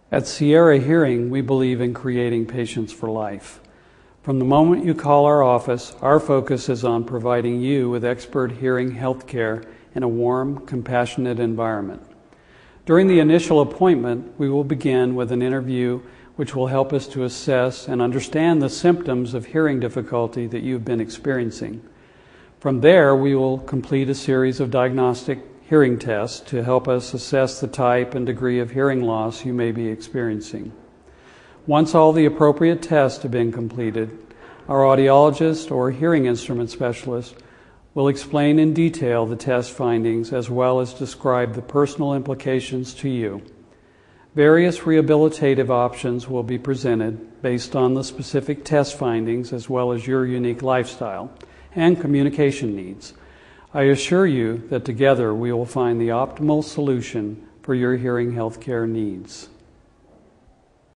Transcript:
At Sierra Hearing, we believe in creating patients for life. From the moment you call our office, our focus is on providing you with expert hearing health care in a warm, compassionate environment. During the initial appointment, we will begin with an interview which will help us to assess and understand the symptoms of hearing difficulty that you've been experiencing. From there, we will complete a series of diagnostic hearing tests to help us assess the type and degree of hearing loss you may be experiencing. Once all the appropriate tests have been completed, our audiologist or hearing instrument specialist will explain in detail the test findings as well as describe the personal implications to you. Various rehabilitative options will be presented based on the specific test findings as well as your unique lifestyle and communication needs. I assure you that together we will find the optimal solution for your hearing health care needs.